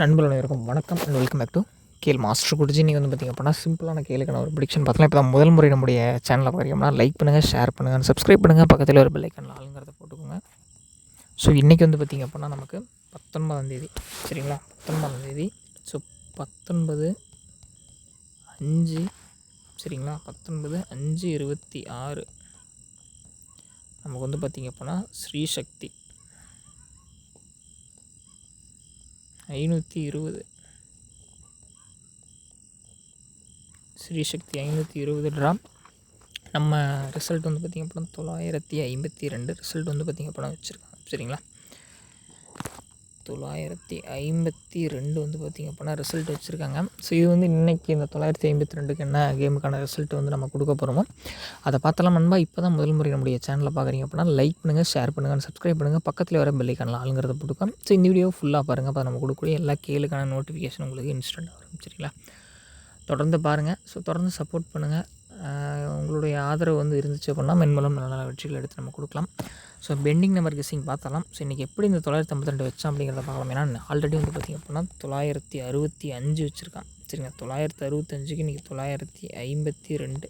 நண்பர்கள் அனைவருக்கும் வணக்கம் அண்ட் வெல்கம் பேக் டு கேள் மாஸ்டர் குடிஜி. நீங்கள் வந்து பார்த்திங்க அப்படின்னா சிம்பிளான கேளுக்கான ஒரு ப்ரிடிக்ஷன் பார்த்தலாம். இப்போ தான் முதல் முறை நம்முடைய சேனலில் பார்க்குறீங்கன்னா லைக் பண்ணுங்கள், ஷேர் பண்ணுங்கள், சப்ஸ்கிரைப் பண்ணுங்கள், பக்கத்தில் ஒரு பெல் ஐக்கான் ஆளுங்கிறத போட்டுக்கோங்க. ஸோ இன்றைக்கி வந்து பார்த்திங்க அப்படின்னா நமக்கு 19ஆம் தேதி, சரிங்களா? 19ஆம் தேதி. ஸோ 19/5 சரிங்களா? 19/5/26 நமக்கு வந்து பார்த்திங்க அப்படின்னா ஸ்ரீ சக்தி 520 ஸ்ரீசக்தி 520 ட்ராப். நம்ம ரிசல்ட் வந்து பார்த்திங்க அப்படின்னா 952 ரிசல்ட் வந்து பார்த்திங்க அப்படின்னா வச்சுருக்காங்க, சரிங்களா? 952 வந்து பார்த்திங்க அப்படின்னா ரிசல்ட் வச்சுருக்காங்க. ஸோ இது வந்து இன்றைக்கி இந்த 952க்கு என்ன கேமுக்கான ரிசல்ட் வந்து நம்ம கொடுக்க போகிறோமோ அதை பார்த்தலாம் நண்பா. இப்போ தான் முதல் முறை நம்முடைய சேனலில் பார்க்குறீங்க அப்படின்னா லைக் பண்ணுங்கள், ஷேர் பண்ணுங்கள், சப்ஸ்கிரைப் பண்ணுங்கள், பக்கத்தில் வர பெல் ஐக்கான் ஆளுங்கிறத போட்டுக்கோங்க. ஸோ இந்த வீடியோ ஃபுல்லாக பாருங்கள். அப்போ நம்ம கொடுக்கக்கூடிய எல்லா கேளுக்கான நோட்டிஃபிகேஷன் உங்களுக்கு இன்ஸ்டண்ட்டாக வரும், சரிங்களா? தொடர்ந்து பாருங்கள். ஸோ தொடர்ந்து சப்போர்ட் பண்ணுங்கள். உங்களுடைய ஆதரவு வந்து இருந்துச்சு அப்படின்னா மென்மூலம் நல்ல நல்ல வெற்றிகள் எடுத்து நம்ம கொடுக்கலாம். ஸோ பெண்டிங் நம்பர் கெஸ்ஸிங் பார்த்தலாம். ஸோ இன்றைக்கி எப்படி இந்த 952 வச்சோம் அப்படிங்கிறத பார்க்கலாம். ஏன்னா ஆல்ரெடி வந்து பார்த்திங்க அப்படின்னா 965 வச்சுருக்கான், சரிங்க? 965க்கு இன்றைக்கி 952.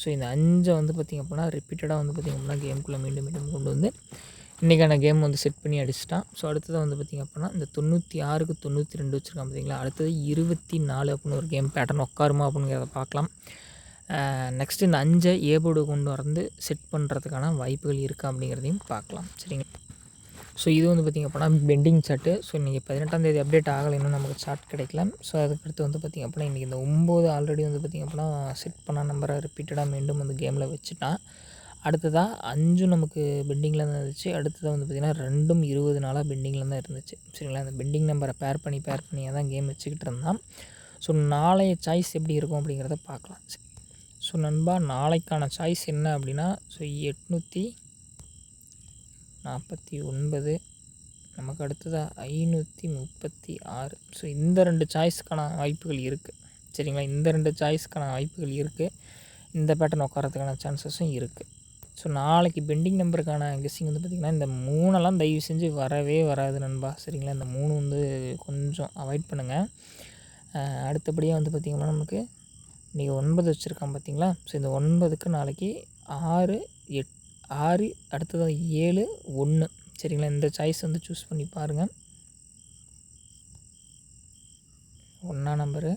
ஸோ இந்த 5 வந்து பார்த்திங்க அப்படின்னா ரிப்பீட்டடாக வந்து பார்த்திங்க அப்படின்னா கேமுக்குள்ளே மீண்டும் மீண்டும் கொண்டு வந்து இன்றைக்கான கேம் வந்து செட் பண்ணி அடிச்சிட்டான். ஸோ அடுத்தது வந்து பார்த்திங்க அப்படின்னா இந்த 96க்கு 92 வச்சுருக்கான், பார்த்திங்களா? அடுத்தது 24 அப்படின்னு ஒரு கேம் பேட்டர்ன் உட்காருமா அப்படிங்கிறத பார்க்கலாம். நெக்ஸ்ட்டு இந்த 5 ஏபோர்டு கொண்டு வந்து செட் பண்ணுறதுக்கான வாய்ப்புகள் இருக்கா அப்படிங்கிறதையும் பார்க்கலாம், சரிங்க? ஸோ இது வந்து பார்த்திங்க அப்படின்னா பெண்டிங் சார்ட்டு. ஸோ இன்றைக்கி 18ஆம் தேதி அப்டேட் ஆகலை, இன்னும் நமக்கு சார்ட் கிடைக்கல. ஸோ அதுக்கடுத்து வந்து பார்த்திங்க அப்படின்னா இன்றைக்கி இந்த 9 ஆல்ரெடி வந்து பார்த்திங்க அப்படின்னா செட் பண்ண நம்பரை ரிப்பீட்டடாக மீண்டும் வந்து கேமில் வச்சுட்டான். அடுத்ததாக 5 நமக்கு பெண்டிங்கில் தான் இருந்துச்சு. அடுத்ததாக வந்து பார்த்திங்கன்னா 2ம் 20 நாளாக பெண்டிங்கில் தான் இருந்துச்சு, சரிங்களா? அந்த பெண்டிங் நம்பரை பேர் பண்ணியாக தான் கேம் வச்சுக்கிட்டு இருந்தான். ஸோ நாளைய சாய்ஸ் எப்படி இருக்கும் அப்படிங்கிறத பார்க்கலாம். ஸோ நண்பா, நாளைக்கான சாய்ஸ் என்ன அப்படின்னா ஸோ 849 நமக்கு அடுத்ததாக 536. ஸோ இந்த 2 சாய்ஸுக்கான வாய்ப்புகள் இருக்குது, சரிங்களா? இந்த 2 சாய்ஸுக்கான வாய்ப்புகள் இருக்குது. இந்த பேட்டர்ன் உட்காரத்துக்கான சான்சஸும் இருக்குது. ஸோ நாளைக்கு பெண்டிங் நம்பருக்கான கெஸ்ஸிங் வந்து பார்த்திங்கன்னா இந்த 3எல்லாம் தயவு செஞ்சு வரவே வராது நண்பா, சரிங்களா? இந்த 3 வந்து கொஞ்சம் அவாய்ட் பண்ணுங்கள். அடுத்தபடியாக வந்து பார்த்திங்கன்னா நமக்கு இன்றைக்கி 9 வச்சுருக்கான், பார்த்திங்களா? ஸோ இந்த 9க்கு நாளைக்கு 6 அடுத்ததாக 7 1, சரிங்களா? இந்த சாய்ஸ் வந்து சூஸ் பண்ணி பாருங்கள். 1ஆம் நம்பரு,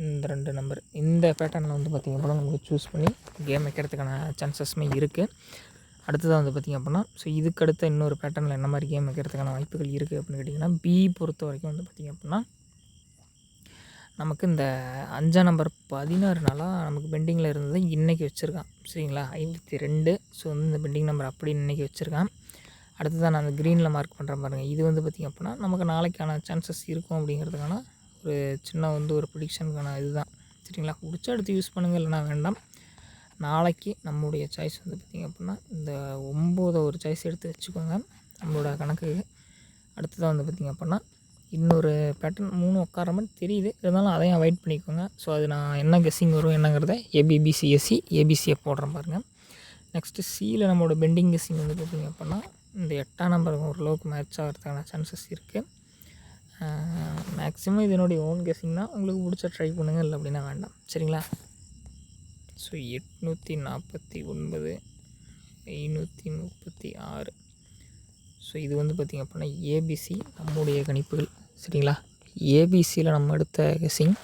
இந்த 2 நம்பர், இந்த பேட்டர்னில் வந்து பார்த்திங்க அப்படின்னா நமக்கு சூஸ் பண்ணி கேம் வைக்கிறதுக்கான சான்சஸுமே இருக்குது. அடுத்ததாக வந்து பார்த்திங்க அப்படின்னா ஸோ இதுக்கு அடுத்த இன்னொரு பேட்டர்னில் என்ன மாதிரி கேம் வைக்கிறதுக்கான வாய்ப்புகள் இருக்குது அப்படின்னு கேட்டிங்கன்னா பி பொறுத்த வரைக்கும் வந்து பார்த்திங்க அப்படின்னா நமக்கு இந்த 5ஆம் நம்பர் 16 நாளாக நமக்கு பெண்டிங்கில் இருந்தது இன்றைக்கி வச்சுருக்கான், சரிங்களா? 52. ஸோ வந்து இந்த பெண்டிங் நம்பர் அப்படி இன்றைக்கி வச்சுருக்கான். அடுத்ததாக நான் அந்த க்ரீனில் மார்க் பண்ணுறேன் பாருங்கள். இது வந்து பார்த்திங்க அப்படின்னா நமக்கு நாளைக்கான சான்சஸ் இருக்கும் அப்படிங்கிறதுக்கான ஒரு சின்ன வந்து ஒரு ப்ரிடிக்ஷனுக்கான இதுதான், சரிங்களா? பிடிச்சா எடுத்து யூஸ் பண்ணுங்கள், இல்லைனா வேண்டாம். நாளைக்கு நம்மளுடைய சாய்ஸ் வந்து பார்த்திங்க அப்படின்னா இந்த 9 ஒரு சாய்ஸ் எடுத்து வச்சுக்கோங்க நம்மளோட கணக்குக்கு. அடுத்ததாக வந்து பார்த்திங்க அப்படின்னா இன்னொரு பேட்டர்ன் 3 உட்கார மாதிரி தெரியுது, இருந்தாலும் அதையும் அவாய்ட் பண்ணிக்கோங்க. ஸோ அது நான் என்ன கெஸ்ஸிங் வரும் என்னங்கிறத ஏபிபிசிஎஸ்சி ஏபிசியை போடுறேன் பாருங்கள். நெக்ஸ்ட்டு சியில் நம்மளோட பெண்டிங் கெஸ்ஸிங் வந்து பார்த்திங்க அப்படின்னா இந்த 8ஆம் நம்பர் ஓரளவுக்கு மேட்ச் ஆகிறதுக்கான சான்சஸ் இருக்குது. மேக்ஸிமம் இதனுடைய ஓன் கெஸ்ஸிங் தான். உங்களுக்கு பிடிச்சா ட்ரை பண்ணுங்கள், இல்லை அப்படின்னா வேண்டாம், சரிங்களா? ஸோ 849 536. ஸோ இது வந்து பார்த்திங்க அப்படின்னா ஏபிசி நம்முடைய கணிப்புகள், சரிங்களா? ஏபிசியில் நம்ம எடுத்த கெஸ்ஸிங்.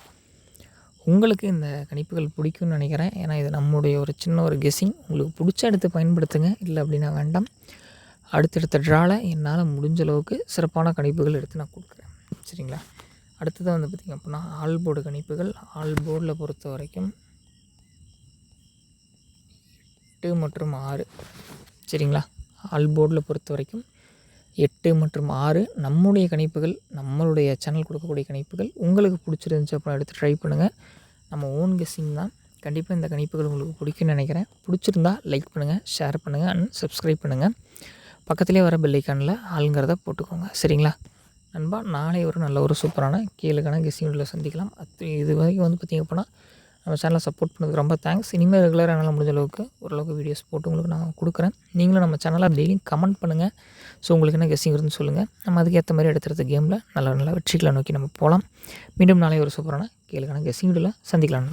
உங்களுக்கு இந்த கணிப்புகள் பிடிக்கும்னு நினைக்கிறேன். ஏன்னா இது நம்முடைய ஒரு சின்ன ஒரு கெஸ்ஸிங். உங்களுக்கு பிடிச்ச எடுத்து பயன்படுத்துங்க, இல்லை அப்படின்னா வேண்டாம். அடுத்தடுத்த ட்ராவில் என்னால் முடிஞ்ச அளவுக்கு சிறப்பான கணிப்புகள் எடுத்து நான் கொடுக்குறேன், சரிங்களா? அடுத்ததாக வந்து பார்த்திங்க அப்படின்னா ஆல் போர்டு கணிப்புகள். ஆல் போர்டில் பொறுத்த வரைக்கும் 8 மற்றும் 6, சரிங்களா? ஆல் போர்டில் பொறுத்த வரைக்கும் 8 மற்றும் 6 நம்முடைய கணிப்புகள், நம்மளுடைய சேனல் கொடுக்கக்கூடிய கணிப்புகள். உங்களுக்கு பிடிச்சிருந்துச்சு அப்புறம் எடுத்து ட்ரை பண்ணுங்கள். நம்ம ஓன் கெஸ்ஸிங் தான். கண்டிப்பாக இந்த கணிப்புகள் உங்களுக்கு பிடிக்கும்னு நினைக்கிறேன். பிடிச்சிருந்தா லைக் பண்ணுங்கள், ஷேர் பண்ணுங்கள் அண்ட் சப்ஸ்கிரைப் பண்ணுங்கள். பக்கத்துலேயே வர பெல் ஐக்கானில் ஆளுங்கிறத போட்டுக்கோங்க, சரிங்களா நண்பா? நாளை ஒரு நல்ல ஒரு சூப்பரான கேளுக்கான கெஸ்ஸிங் வீடியோவில் சந்திக்கலாம். இது வரைக்கும் வந்து பார்த்திங்க அப்படின்னா நம்ம சேனலை சப்போர்ட் பண்ணதுக்கு ரொம்ப தேங்க்ஸ். இனிமேல் ரெகுலராக என்னால் முடிஞ்ச அளவுக்கு ஓரளவுக்கு வீடியோஸ் போட்டு உங்களுக்கு நான் கொடுக்குறேன். நீங்களும் நம்ம சேனலை டெய்லியும் கமெண்ட் பண்ணுங்கள். ஸோ உங்களுக்கு என்ன கெஸ்ஸிங் வருதுன்னு சொல்லுங்கள். நம்ம அதுக்கேற்ற மாதிரி எடுத்துகிற கேமில் நல்ல நல்ல வெற்றிகளை நோக்கி நம்ம போகலாம். மீண்டும் நாளை ஒரு சூப்பரான கேளுக்கான கெஸ்ஸிங் வீடியோவில் சந்திக்கலாம்.